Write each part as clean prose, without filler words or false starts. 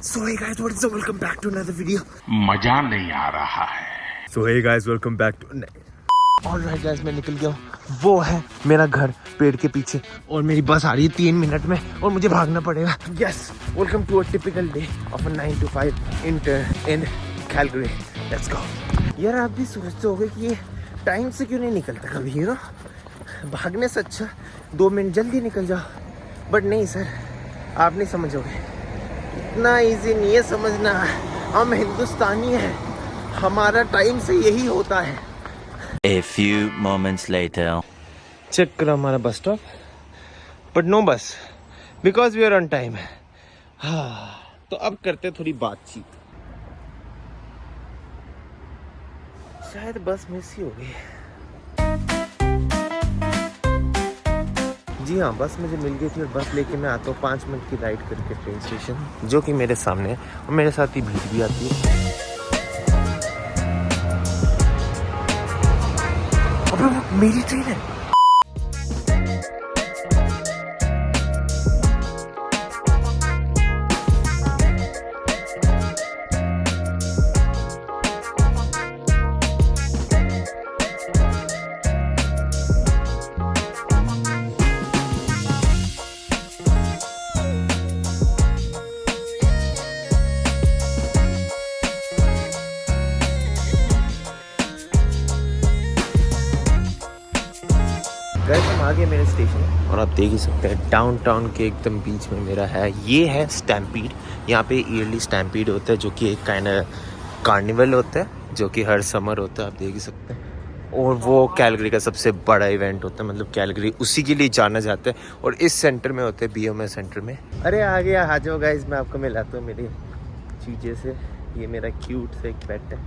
So hey guys, what is up? Welcome back to another video. मजा नहीं आ रहा है. So hey guys, welcome back to. Alright guys, मैं निकल गया हूँ. वो है मेरा घर पेड़ के पीछे और मेरी बस आ रही है 3 मिनट में और मुझे भागना पड़ेगा. Yes, welcome to a typical day of a 9 to 5 intern in Calgary. Let's go. यार आप भी सोचते होगे कि ये टाइम से क्यों नहीं निकलता कभी, यू नो? भागने से अच्छा 2 मिनट जल्दी निकल जाओ. बट नहीं सर, आप नहीं समझोगे. इतना इजी नहीं है समझना. हम हिंदुस्तानी हैं, हमारा टाइम से यही होता है. A few moments later. Check करो हमारा bus stop, but no bus because we are on time. हाँ, तो अब करते थोड़ी बातचीत. शायद बस मिस ही हो गई. जी हाँ, बस मुझे मिल गई थी और बस लेके मैं आता हूँ 5 मिनट की राइड करके ट्रेन स्टेशन, जो कि मेरे सामने है और मेरे साथ ही भीड़ भी आती है. अबे वो मेरी ट्रेन है. गाइस हम आ गए मेरे स्टेशन और आप देख ही सकते हैं डाउनटाउन के एकदम बीच में मेरा है. ये है स्टैम्पीड. यहाँ पे ईयरली स्टैम्पीड होता है जो कि एक काइंड कार्निवल होता है जो कि हर समर होता है, आप देख ही सकते हैं. और वो कैलगरी का सबसे बड़ा इवेंट होता है, मतलब कैलगरी उसी के लिए जाना जाता है. और इस सेंटर में होते हैं, BMS सेंटर में. अरे आ गया, आ जाओ गाइस, मैं आपको मिलाता हूँ मेरी चीज़ें से. ये मेरा क्यूट सा एक पेट है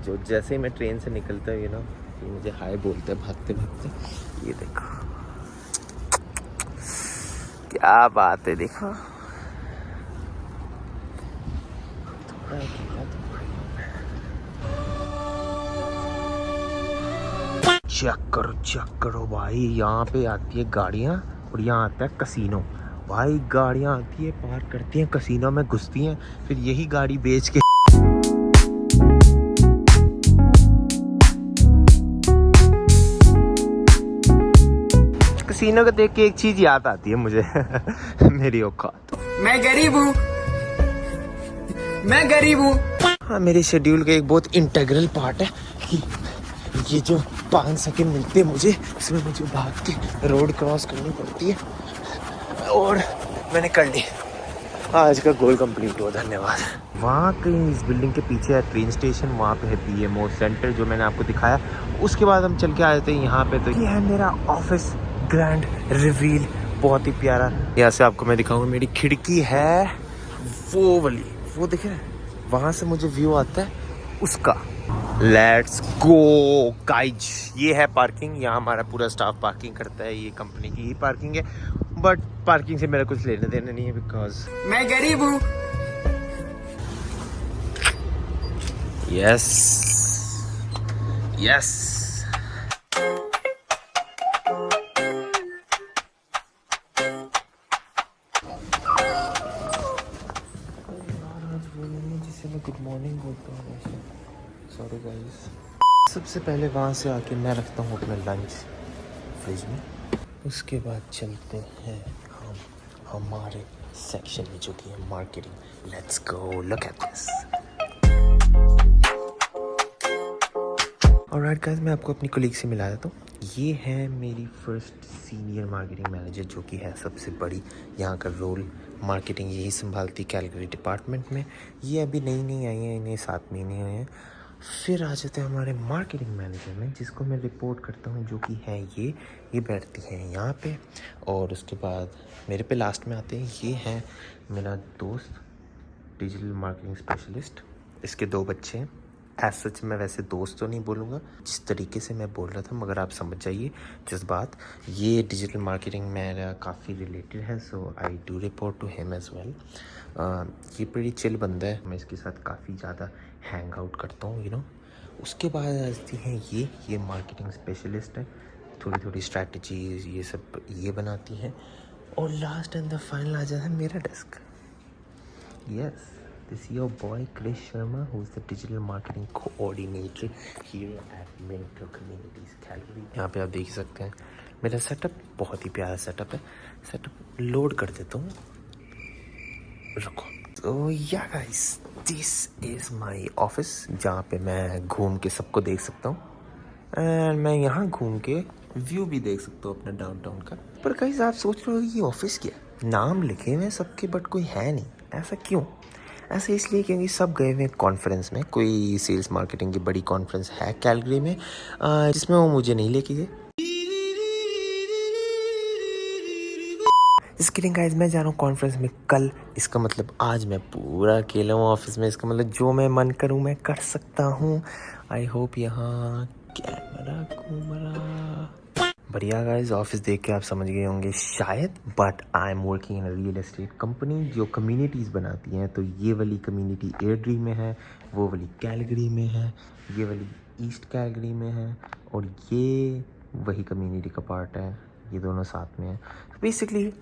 जो जैसे ही मैं ट्रेन से निकलता हूँ, यू नो, ये मुझे हाय बोलता है भागते भागते. ये देखो क्या बात है, देखो. चेक करो भाई, यहाँ पे आती है गाड़ियाँ और यहाँ आता है कसीनो. भाई गाड़ियाँ आती है, पार करती हैं, कसीनो में घुसती हैं, फिर यही गाड़ी बेच के कसीनो को देख के एक चीज याद आती है मुझे. मेरी औकात. मैं गरीब हूँ. हाँ, मेरे शेड्यूल का एक बहुत इंटीग्रल पार्ट है कि ये जो 5 सेकंड मिलते हैं मुझे, इसमें मुझे भाग के रोड क्रॉस करनी पड़ती है और मैंने कर ली. आज का गोल कंप्लीट हुआ, धन्यवाद. वहाँ कहीं इस बिल्डिंग के पीछे है ट्रेन स्टेशन, वहाँ पे है BMO सेंटर जो मैंने आपको दिखाया. उसके बाद हम चल के आ जाते हैं यहाँ पे. तो ये है मेरा ऑफिस ग्रैंड रिवील, बहुत ही प्यारा. यहाँ से आपको मैं दिखाऊंगा, मेरी खिड़की है वो वाली, वो देखे वहाँ से मुझे व्यू आता है उसका. Let's go guys. ये है पार्किंग, यहाँ हमारा पूरा स्टाफ पार्किंग करता है. ये कंपनी की ही पार्किंग है, बट पार्किंग से मेरा कुछ लेने देने नहीं है बिकॉज मैं गरीब हूँ. Yes yes. जिसे मैं गुड मॉर्निंग बोलता हूँ. Sorry guys. सबसे पहले वहाँ से आके मैं रखता हूँ अपना लंच फ्रिज में. उसके बाद चलते हैं हम हमारे सेक्शन में जो कि है marketing. Let's go, look at this. Alright guys, मैं आपको अपनी कोलीग से मिला देता हूँ. ये है मेरी फर्स्ट सीनियर मार्केटिंग मैनेजर जो कि है सबसे बड़ी यहाँ का रोल. मार्केटिंग यही संभालती कैलगरी डिपार्टमेंट में. ये अभी नई आई हैं, इन्हें 7 महीने हुए हैं. फिर आ जाते हैं हमारे मार्केटिंग मैनेजर में जिसको मैं रिपोर्ट करता हूँ, जो कि है ये बैठती हैं यहाँ पे. और उसके बाद मेरे पे लास्ट में आते हैं. ये है मेरा दोस्त, डिजिटल मार्केटिंग स्पेशलिस्ट. इसके 2 बच्चे हैं. एज सच मैं वैसे दोस्त तो नहीं बोलूँगा, जिस तरीके से मैं बोल रहा था, मगर आप समझ जाइए जिस बात. ये डिजिटल मार्केटिंग मेरा काफ़ी रिलेटेड है, so I do report to him as well. ये बड़ी चिल बंदा है, मैं इसके साथ काफ़ी ज़्यादा हैंग आउट करता हूँ, यू नो. उसके बाद आती हैं ये मार्केटिंग स्पेशलिस्ट है. थोड़ी स्ट्रैटेजीज ये सब ये बनाती हैं. और लास्ट एंड द फाइनल आ जाता है मेरा desk. Yes, This is your boy Krish Sharma, who is the digital marketing coordinator here at Mentor Communities Calgary. यहाँ पे आप देख ही सकते हैं मेरा सेटअप, बहुत ही प्यारा सेटअप है. सेटअप लोड कर देता हूँ, रुको. तो या guys, this is my office जहाँ पे मैं घूम के सबको देख सकता हूँ. एंड मैं यहाँ घूम के व्यू भी देख सकता हूँ अपना डाउनटाउन का. पर गाइस आप सोच रहे हो ये ऑफिस क्या है? नाम लिखे हुए हैं सबके बट कोई है नहीं. ऐसा क्यों? ऐसा इसलिए क्योंकि सब गए हुए हैं कॉन्फ्रेंस में. कोई सेल्स मार्केटिंग की बड़ी कॉन्फ्रेंस है कैलगरी में, जिसमें वो मुझे नहीं लेके गए. इसके लिए गाइस मैं जा रहा हूँ कॉन्फ्रेंस में कल. इसका मतलब आज मैं पूरा अकेला हूँ ऑफिस में. इसका मतलब जो मैं मन करूँ मैं कर सकता हूँ. आई होप यहाँ कैमरा घूम रहा. बढ़िया गाइस, ऑफिस देख के आप समझ गए होंगे शायद, but I am working in a real estate company जो कम्युनिटीज़ बनाती हैं. तो ये वाली कम्युनिटी एयरड्री में है, वो वाली कैलगरी में है, ये वाली ईस्ट कैलगरी में है, और ये वही कम्युनिटी का पार्ट है. ये दोनों साथ में है. बेसिकली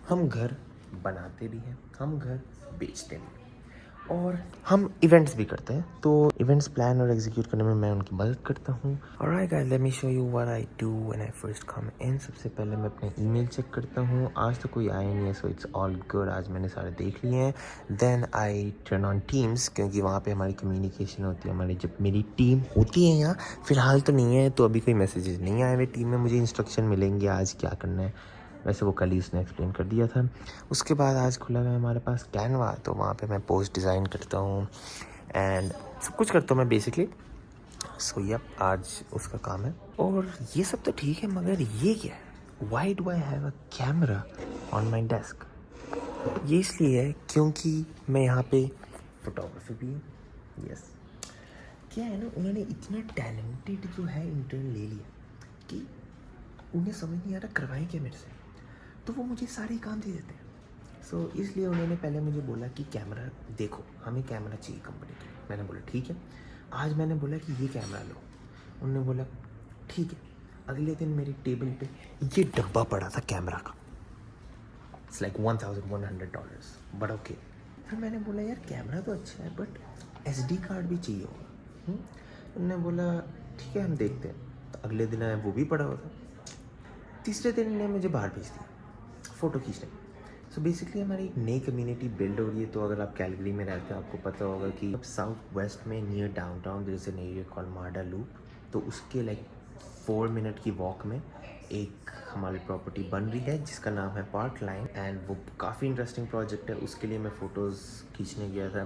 हम घर बनाते भी हैं, हम घर बेचते भी हैं, और हम इवेंट्स भी करते हैं. तो इवेंट्स प्लान और एग्जीक्यूट करने में मैं उनकी मदद करता हूँ. Alright guys, let me show you what I do when I first come in. सबसे पहले मैं अपने ईमेल चेक करता हूँ. आज तो कोई आया नहीं है, सो इट्स ऑल गुड. आज मैंने सारे देख लिए हैं. Then I turn on Teams, क्योंकि वहाँ पे हमारी कम्युनिकेशन होती है. हमारी जब मेरी टीम होती है यहाँ, फ़िलहाल तो नहीं है, तो अभी कोई मैसेजेस नहीं आए हुए टीम में. मुझे इंस्ट्रक्शन मिलेंगे आज क्या करना है. वैसे वो कल ही उसने एक्सप्लेन कर दिया था. उसके बाद आज खुला है हमारे पास कैनवा, तो वहाँ पे मैं पोस्ट डिज़ाइन करता हूँ एंड सब कुछ करता हूँ मैं बेसिकली. सो यप, आज उसका काम है. और ये सब तो ठीक है, मगर ये क्या है? Why do I have a camera on my desk? ये इसलिए है क्योंकि मैं यहाँ पे फोटोग्राफी भी हूँ. यस, क्या है ना, उन्होंने इतना टैलेंटेड जो है इंटर्न ले लिया कि उन्हें समझ नहीं आ रहा करवाएं क्या मेरे से, तो वो मुझे सारे काम दे देते हैं. सो इसलिए उन्होंने पहले मुझे बोला कि कैमरा देखो, हमें कैमरा चाहिए कंपनी के लिए. मैंने बोला ठीक है. आज मैंने बोला कि ये कैमरा लो, उन्होंने बोला ठीक है. अगले दिन मेरी टेबल पे ये डब्बा पड़ा था कैमरा का. It's like $1,100, but okay. फिर मैंने बोला यार कैमरा तो अच्छा है, बट SD कार्ड भी चाहिए होगा. उन्होंने बोला ठीक है, हम देखते हैं. तो अगले दिन आया, वो भी पड़ा हुआ था. तीसरे दिन ने मुझे बाहर भेज दिया फ़ोटो खींचने. सो बेसिकली हमारी एक नई कम्युनिटी बिल्ड हो रही है. तो अगर आप कैलगरी में रहते हो, आपको पता होगा कि अब साउथ वेस्ट में near downtown there is an area called Mada loop. तो उसके लाइक 4 मिनट की वॉक में एक हमारी प्रॉपर्टी बन रही है जिसका नाम है पार्क लाइन. एंड वो काफ़ी इंटरेस्टिंग प्रोजेक्ट है. उसके लिए मैं फ़ोटोज़ खींचने गया था.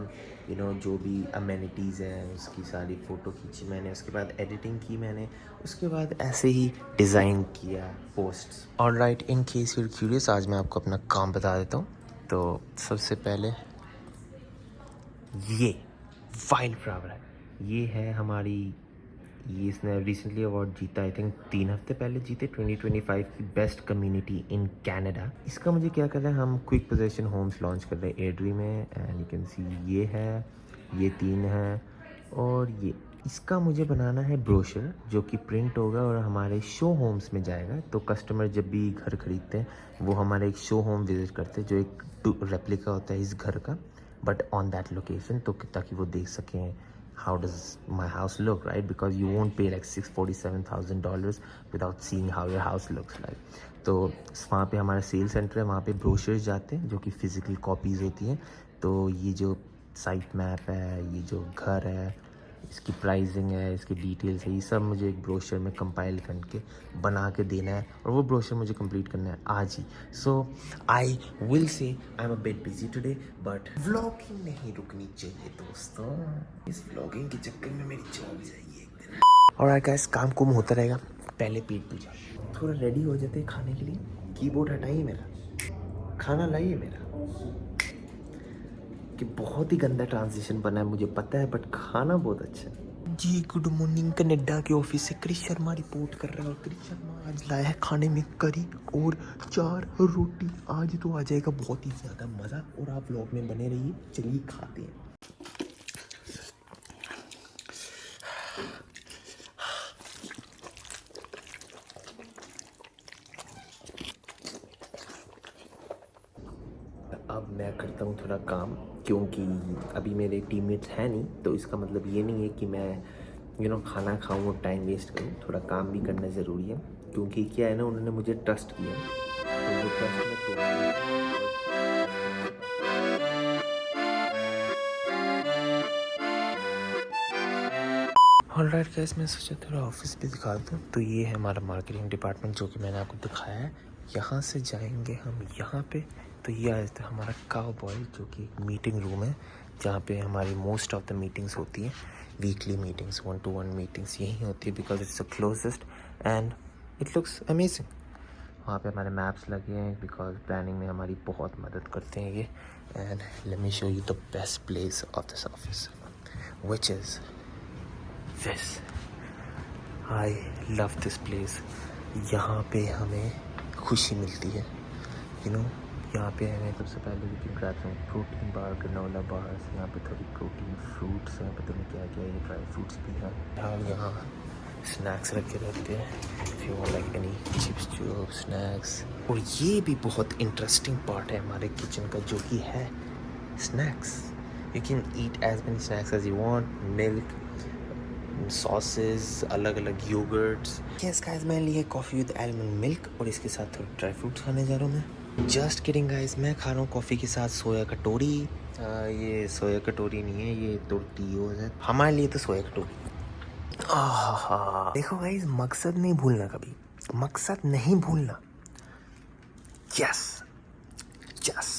जो भी अमेनिटीज़ हैं उसकी सारी फ़ोटो खींची मैंने. उसके बाद एडिटिंग की मैंने. उसके बाद ऐसे ही डिज़ाइन किया posts. Alright, in case you are curious, आज मैं आपको अपना काम बता देता हूँ. तो सबसे पहले ये वाइल्ड फ्लावर है. ये है हमारी, ये इसने रिसेंटली अवार्ड जीता, आई थिंक 3 हफ्ते पहले जीते, 2025 की बेस्ट कम्युनिटी इन कनाडा. इसका मुझे क्या करना है, हम क्विक पोजेशन होम्स लॉन्च कर रहे हैं एयरड्री में. एंड यू कैन सी ये है, ये 3 है, और ये इसका मुझे बनाना है ब्रोशर जो कि प्रिंट होगा और हमारे शो होम्स में जाएगा. तो कस्टमर जब भी घर खरीदते हैं वो हमारे एक शो होम विजिट करते हैं जो एक रेप्लिका होता है इस घर का, बट ऑन दैट लोकेशन. तो ताकि वो देख सकें how does my house look, right? Because you won't pay like $647,000 without seeing how your house looks like. तो वहाँ पे हमारा सेल सेंटर है, वहाँ पे ब्रोशर्स जाते हैं जो कि फ़िज़िकल कॉपीज़ होती हैं. तो ये जो साइट मैप है, ये जो घर है, इसकी प्राइसिंग है, इसकी डिटेल्स है, ये सब मुझे एक ब्रोशर में कंपाइल करके बना के देना है. और वो ब्रोशर मुझे कंप्लीट करना है आज ही. सो I will say I am a bit busy today, but vlogging नहीं रुकनी चाहिए दोस्तों. इस व्लॉगिंग के चक्कर में मेरी जॉब जाएगी एक दिन. ऑलराइट गाइस, काम कुम होता रहेगा. पहले पेट पूजा, थोड़ा रेडी हो जाते हैं खाने के लिए. कीबोर्ड हटाइए मेरा, खाना लाइए मेरा. कि बहुत ही गंदा ट्रांजिशन बना है मुझे पता है, बट खाना बहुत अच्छा है जी. Good morning. कनाडा के ऑफिस से क्रिश शर्मा रिपोर्ट कर रहा है. और क्रिश शर्मा आज लाया है खाने में करी और 4 रोटी. आज तो आ जाएगा बहुत ही ज़्यादा मज़ा. और आप व्लॉग में बने रहिए. चलिए खाते हैं. अब मैं करता हूँ थोड़ा काम, क्योंकि अभी मेरे टीममेट्स हैं नहीं, तो इसका मतलब ये नहीं है कि मैं खाना खाऊं और टाइम वेस्ट करूं। थोड़ा काम भी करना ज़रूरी है, क्योंकि क्या है ना, उन्होंने मुझे ट्रस्ट किया है, तो वो ट्रस्ट में ऑलराइट गाइस, मैं सोचा थोड़ा ऑफिस भी दिखा दूँ। तो ये है हमारा मार्केटिंग डिपार्टमेंट जो कि मैंने आपको दिखाया है। यहाँ से जाएंगे हम यहाँ पे, तो ये आ जाता है हमारा काउबॉय, जो कि एक मीटिंग रूम है जहाँ पे हमारी मोस्ट ऑफ द मीटिंग्स होती हैं। वीकली मीटिंग्स, 1-to-1 मीटिंग्स यहीं होती है, because it's the closest and it looks amazing. वहाँ पे हमारे मैप्स लगे हैं, बिकॉज प्लानिंग में हमारी बहुत मदद करते हैं ये। And let me show you the best place of this office, which is this. I love this place. यहाँ पे हमें खुशी मिलती है, यहाँ पे हमें सबसे पहले we can grab some protein bar, granola bars. यहाँ पे थोड़ी प्रोटीन फ्रूट्स हैं, पता नहीं क्या क्या, ये ड्राई फ्रूट्स भी हैं। हम यहाँ स्नैक्स रखे रहते हैं, if you want like any chips, chop, snacks. और ये भी बहुत इंटरेस्टिंग पार्ट है हमारे किचन का, जो कि है snacks. You can eat as many snacks as you want, milk, sauces, अलग अलग योगर्ट्स। यस गाइस, मैं लिए कॉफ़ी विद आलमंड मिल्क और इसके साथ थोड़े ड्राई फ्रूट्स खाने जा रहा हूँ मैं। जस्ट किडिंग गाइस, मैं खा रहा हूँ कॉफ़ी के साथ सोया कटोरी। ये सोया कटोरी नहीं है, ये टोर्टियोज है। हमारे लिए तो सोया कटोरी। आहा, देखो गाइस, मकसद नहीं भूलना कभी, मकसद नहीं भूलना। Yes yes.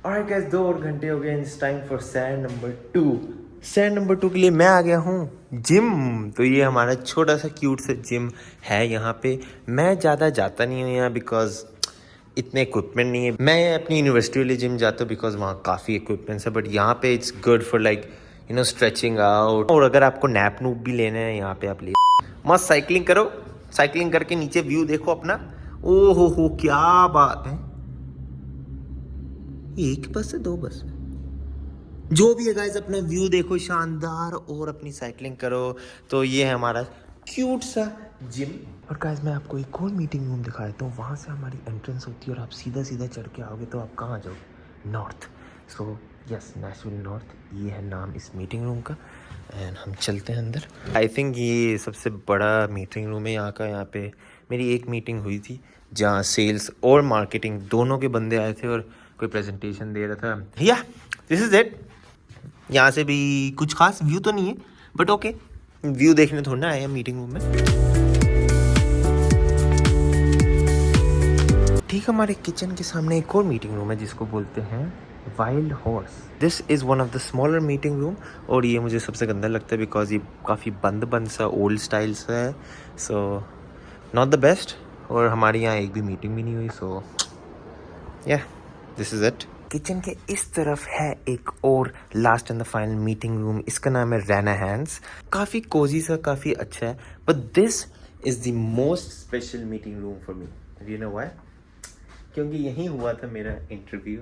ऑलराइट गाइस, 2 और घंटे हो गए। It's time for sand number 2। Sand number 2 के लिए मैं आ गया हूँ जिम। तो ये हमारा छोटा सा क्यूट सा जिम है यहाँ पे। मैं ज़्यादा जाता नहीं हूँ यहाँ, बिकॉज इतने इक्विपमेंट नहीं है। मैं अपनी यूनिवर्सिटी वाले जिम जाता हूँ, बिकॉज वहाँ काफ़ी इक्विपमेंट्स है। बट यहाँ पे it's good for like stretching out. और अगर आपको नैप नूप भी लेना है, यहाँ पे आप ले मस्त साइकिलिंग करो। साइकिलिंग करके नीचे व्यू देखो अपना। ओ हो, क्या बात है। एक बस है, 2 बस है, जो भी है गाइस, अपना व्यू देखो शानदार, और अपनी साइकिलिंग करो। तो ये है हमारा क्यूट सा जिम। और गाइस, मैं आपको एक और मीटिंग रूम दिखा देता हूँ। वहाँ से हमारी एंट्रेंस होती है, और आप सीधा सीधा चढ़ के आओगे तो आप कहाँ जाओगे? North. So yes, national north, ये है नाम इस मीटिंग रूम का। एंड हम चलते हैं अंदर। आई थिंक ये सबसे बड़ा मीटिंग रूम है यहाँ का। यहाँ पे मेरी एक मीटिंग हुई थी जहाँ सेल्स और मार्केटिंग दोनों के बंदे आए थे, और कोई प्रेजेंटेशन दे रहा था। या दिस इज इट। यहाँ से भी कुछ खास व्यू तो नहीं है, बट ओके, व्यू देखने थोड़ा ना आए हैं मीटिंग रूम में। ठीक, हमारे किचन के सामने एक और मीटिंग रूम है जिसको बोलते हैं wild horse. This is one of the smaller meeting room, और ये मुझे सबसे गंदा लगता है, बिकॉज ये काफ़ी बंद सा ओल्ड स्टाइल सा है। So not the best. और हमारे यहाँ एक भी मीटिंग भी नहीं हुई। सो या दिस इज़ इट। किचन के इस तरफ है एक और last and the final meeting room. इसका नाम है रैना हैंड्स। काफ़ी कोजी सा, काफ़ी अच्छा है। But this is the most special meeting room for me. You know why? क्योंकि यहीं हुआ था मेरा इंटरव्यू।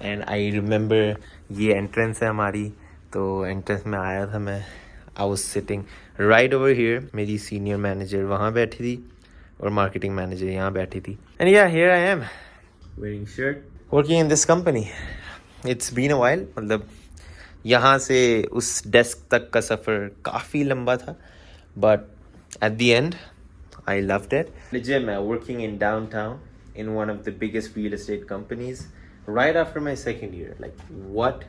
एंड आई रिमेंबर, ये एंट्रेंस है हमारी। तो एंट्रेंस में आया था मैं। I was sitting right over here. मेरी सीनियर मैनेजर वहाँ बैठी थी, और मार्केटिंग मैनेजर यहाँ बैठी थी। And yeah here I am wearing shirt, working in this company. It's been a while. मतलब यहाँ से उस डेस्क तक का सफ़र काफ़ी लंबा था, but at the end I loved it. Gym है, working in downtown in one of the biggest real estate companies right after my second year. Like, what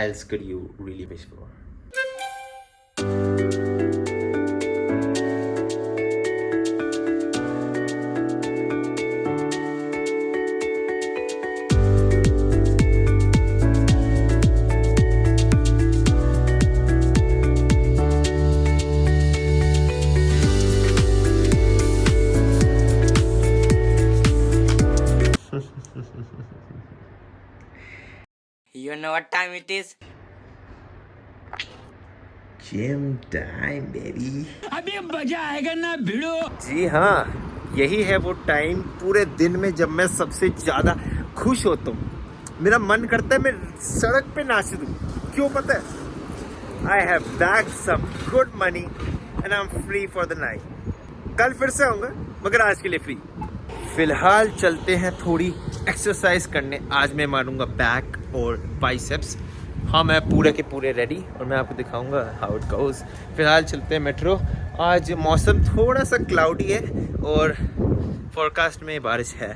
else could you really wish for? You know what time it is? Gym time, baby. अभी मजा आएगा ना भिड़ो। जी हाँ, यही है वो time पूरे दिन में जब मैं सबसे ज़्यादा खुश होता हूँ। मेरा मन करता है मैं सड़क पे नाच दूँ। क्यों पता है? I have bagged some good money and I'm free for the night. कल फिर से आऊँगा, मगर आज के लिए फ्री। फिलहाल चलते हैं थोड़ी एक्सरसाइज करने। आज मैं मारूंगा बैक और बाइसेप्स। हाँ, मैं पूरे के पूरे रेडी और मैं आपको दिखाऊंगा हाउ इट गोज। फिलहाल चलते हैं मेट्रो। आज मौसम थोड़ा सा क्लाउडी है और फोरकास्ट में बारिश है।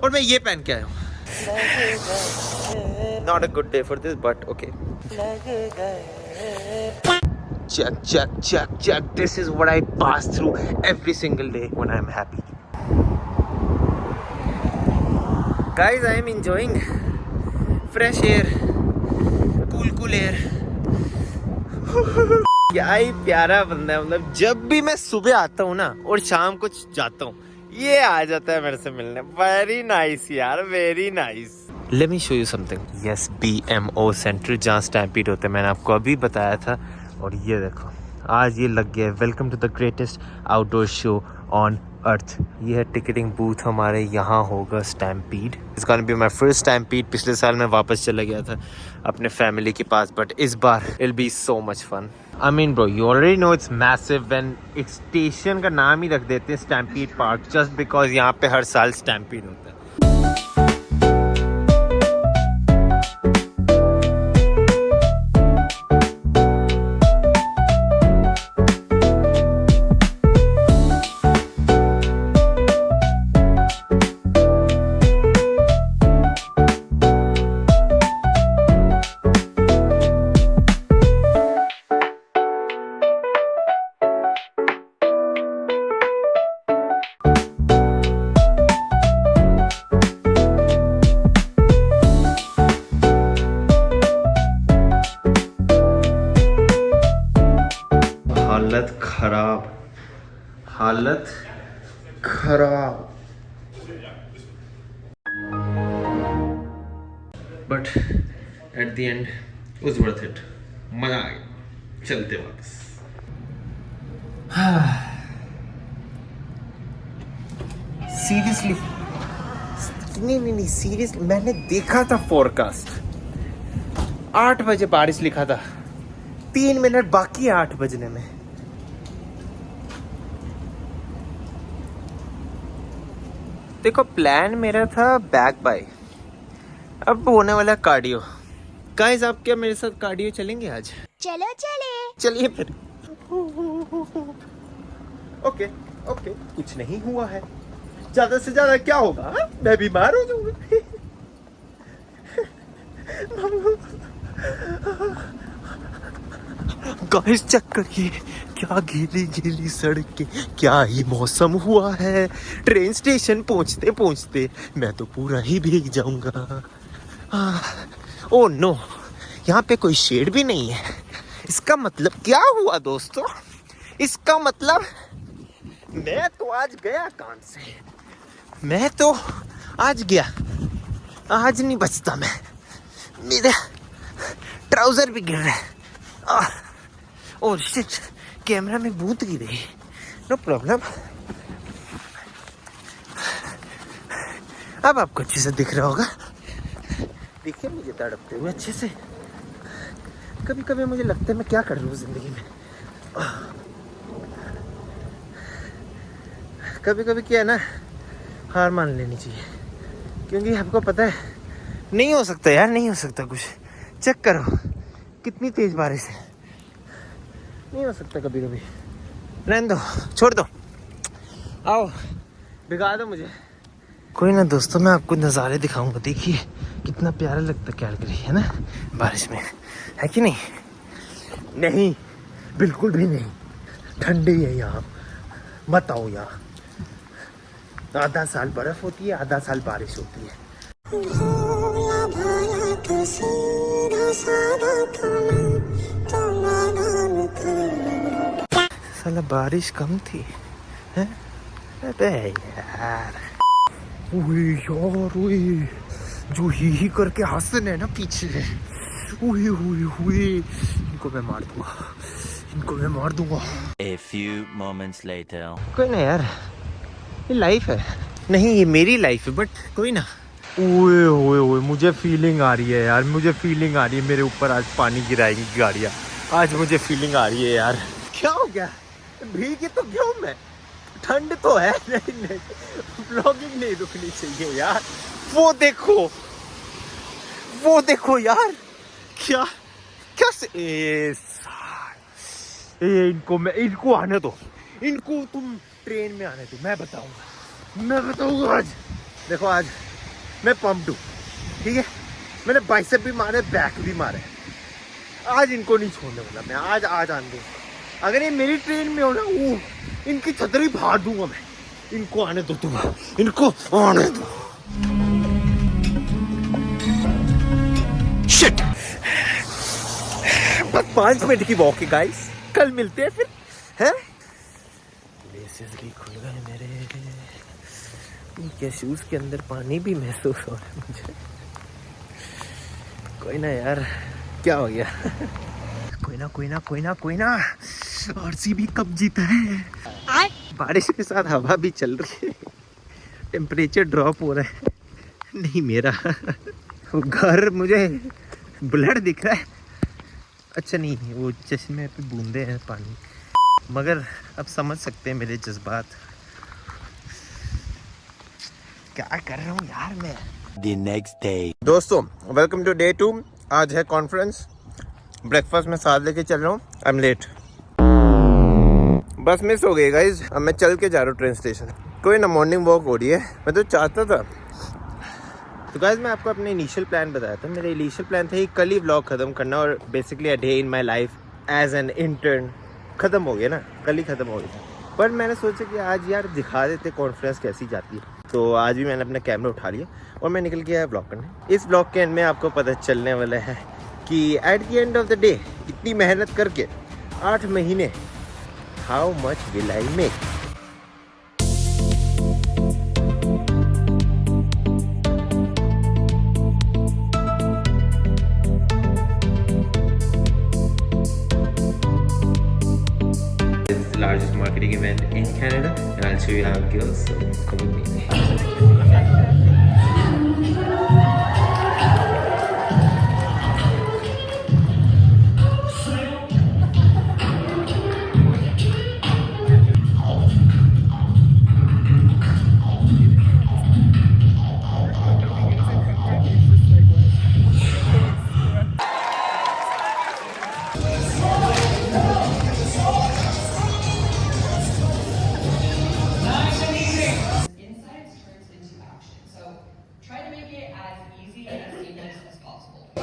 और मैं ये पहन के आया हूँ। Not a good day for this but okay. check. This is what I pass through every single day when I'm happy. Guys, I am enjoying fresh air, cool air. क्या ही प्यारा बंदा है। मतलब जब भी मैं सुबह आता हूँ ना और शाम को जाता हूँ, ये आ जाता है मेरे से मिलने। वेरी नाइस यार, very nice. Let me show you something. Yes, BMO centre जहाँ स्टैम्पीड होते हैं, मैंने आपको अभी बताया था। और ये देखो, आज ये लग गया है welcome to the greatest outdoor show on earth. ये है टिकटिंग बूथ हमारे यहाँ होगा stampede. It's gonna be my first stampede. पिछले साल मैं वापस चला गया था अपने फैमिली के पास, बट इस बार it be so much fun. I mean bro, you already know it's massive when एक स्टेशन का नाम ही रख देते हैं स्टैम्पीड पार्क, जस्ट बिकॉज यहाँ पे हर साल स्टैम्पीड होता है। हालत खराब but at the and was worth it. मजा आ गया। चलते वापस। सीरियसली नहीं सीरियसली, मैंने देखा था फोरकास्ट 8 बजे बारिश लिखा था। 3 मिनट बाकी है 8 बजने में। देखो, प्लान मेरा था बैक बाय, अब होने वाला कार्डियो। गाइस, आप क्या मेरे साथ कार्डियो चलेंगे आज? चलो चलिए फिर। ओके, कुछ नहीं हुआ है। ज्यादा से ज्यादा क्या होगा? हा? मैं बीमार हो जाऊंगा। गाइस, चेक करिए क्या गीली सड़कें, क्या ही मौसम हुआ है। ट्रेन स्टेशन पहुंचते मैं तो पूरा ही भीग जाऊंगा। ओह नो, यहाँ पे कोई शेड भी नहीं है। इसका मतलब क्या हुआ दोस्तों? इसका मतलब मैं तो आज गया कान से। मैं तो आज गया, आज नहीं बचता मैं। मेरे ट्राउजर भी गिर रहे हैं। ओह शिट, कैमरा में बूंद गिरी। नो प्रॉब्लम, अब आपको अच्छे से दिख रहा होगा। देखिए मुझे तड़पते हुए अच्छे से। कभी कभी मुझे लगता है मैं क्या कर रहा हूँ जिंदगी में। कभी कभी क्या है ना, हार मान लेनी चाहिए, क्योंकि आपको पता है नहीं हो सकता यार, नहीं हो सकता कुछ। चेक करो कितनी तेज बारिश है। नहीं हो सकता कभी कभी। रहने दो, छोड़ दो, आओ भिगा दो मुझे। कोई ना दोस्तों, मैं आपको नज़ारे दिखाऊंगा। देखिए कितना प्यारा लगता है कैलगरी, है ना बारिश में, है कि नहीं? नहीं, बिल्कुल भी नहीं। ठंडी है यहाँ, मत आओ यहाँ। आधा साल बर्फ होती है, आधा साल बारिश होती है। साला बारिश कम थी, हैं? अबे यार, ओए जो ही करके हंस रहे ना पीछे, इनको मैं मार दूंगा। A few moments later. कोई ना यार, ये लाइफ है। नहीं, ये मेरी लाइफ है, बट कोई ना। ओए मुझे फीलिंग आ रही है यार, मुझे फीलिंग आ रही है मेरे ऊपर आज पानी गिराएंगी गाड़ियाँ। आज मुझे फीलिंग आ रही है यार। क्या हो गया? भीगी तो क्यों मैं? ठंड तो है, नहीं ब्लॉगिंग नहीं रुकनी चाहिए यार। वो देखो यार, क्या क्या इनको आने दो, इनको तुम ट्रेन में आने दो, मैं बताऊंगा आज। देखो आज मैं पंप्ड हूँ, ठीक है, मैंने बाइसेप भी मारे, बैक भी मारे, आज इनको नहीं छोड़ने वाला मैं। आज आने दो, अगर ये मेरी ट्रेन में हो ना, इनकी छतरी फाड़ दूंगा मैं। इनको आने दो, तुम इनको आने दो। शिट, बस 5 मिनट की वॉक है गाइस, कल मिलते हैं फिर, हैं? लेसेस भी खुल गए मेरे, इनके शूज के अंदर पानी भी महसूस हो रहा है मुझे। कोई ना यार, क्या हो गया? कोई ना। आरसीबी कब जीता है? बारिश के साथ हवा भी चल रही है, टेम्परेचर ड्रॉप हो रहा है। नहीं मेरा घर, मुझे ब्लड दिख रहा है। अच्छा नहीं, वो चश्मे पे बूंदे हैं पानी, मगर अब समझ सकते हैं मेरे जज्बात। क्या कर रहा हूँ यार मैं। The next day. दोस्तों वेलकम टू डे 2। आज है कॉन्फ्रेंस, ब्रेकफास्ट में साथ लेके चल रहा हूँ। आई एम लेट, बस मिस हो गई गाइज। अब मैं चल के जा रहा हूँ ट्रेन स्टेशन। कोई ना, मॉर्निंग वॉक हो रही है। मैं तो चाहता था, तो गाइज मैं आपको अपने इनिशियल प्लान बताया था। मेरा इनिशियल प्लान था कि कल ही व्लॉग ख़त्म करना, और basically a day in my life as an intern ख़त्म हो गया ना, कल ही ख़त्म हो गया था। पर मैंने सोचा कि आज यार दिखा देते कॉन्फ्रेंस कैसी जाती है, तो आज भी मैंने अपना कैमरा उठा लिया और मैं निकल गया व्लॉग करने। इस व्लॉग के एंड में आपको पता चलने वाला है कि eight the end of the day इतनी मेहनत करके 8 महीने, how much will I make. It's the largest marketing event in Canada, and I'll show you how it goes, so come with me.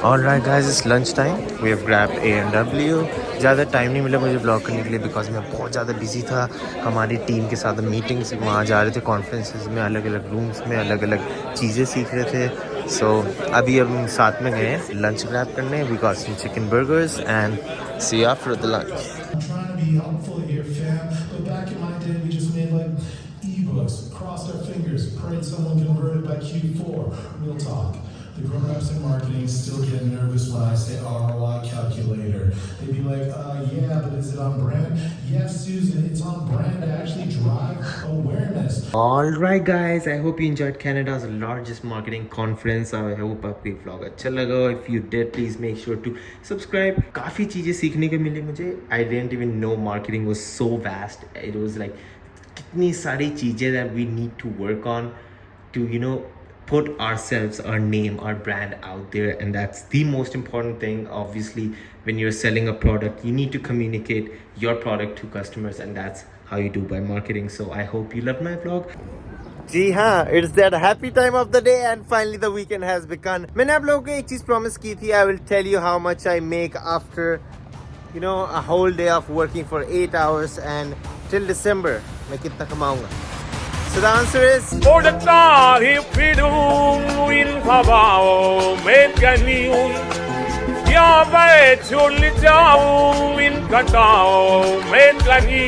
Alright guys, it's lunch time. We have grabbed A&W. ज़्यादा time नहीं मिला मुझे blog करने के लिए, because मैं बहुत ज़्यादा बिजी था। हमारी टीम के साथ मीटिंग्स, वहाँ जा रहे थे कॉन्फ्रेंसेस में, अलग अलग रूम्स में अलग अलग चीज़ें सीख रहे थे। सो अभी हम साथ में गए हैं लंच ग्रैब करने। We got some chicken burgers and see you after the lunch. The grown-ups in marketing still get nervous when I say ROI calculator. They'd be like, yeah, but is it on brand? Yes, Susan, it's on brand to actually drive awareness. Alright guys, I hope you enjoyed Canada's largest marketing conference. I hope आपको ये vlog अच्छा लगा। If you did, please make sure to subscribe. काफ़ी चीज़ें सीखने को मिली मुझे। I didn't even know marketing was so vast. It was like कितनी सारी चीज़ें that we need to work on to, you know, put ourselves, our name, our brand out there, and that's the most important thing. Obviously when you're selling a product, you need to communicate your product to customers, and that's how you do by marketing. So I hope you loved my vlog. जी हाँ, it's that happy time of the day and finally the weekend has begun. मैंने आप लोगों को एक चीज़ promise की थी, I will tell you how much I make after, you know, a whole day of working for 8 hours, and till December मैं कितना कमाऊंगा. So the answer is Ya ve chul jao in katao mein kani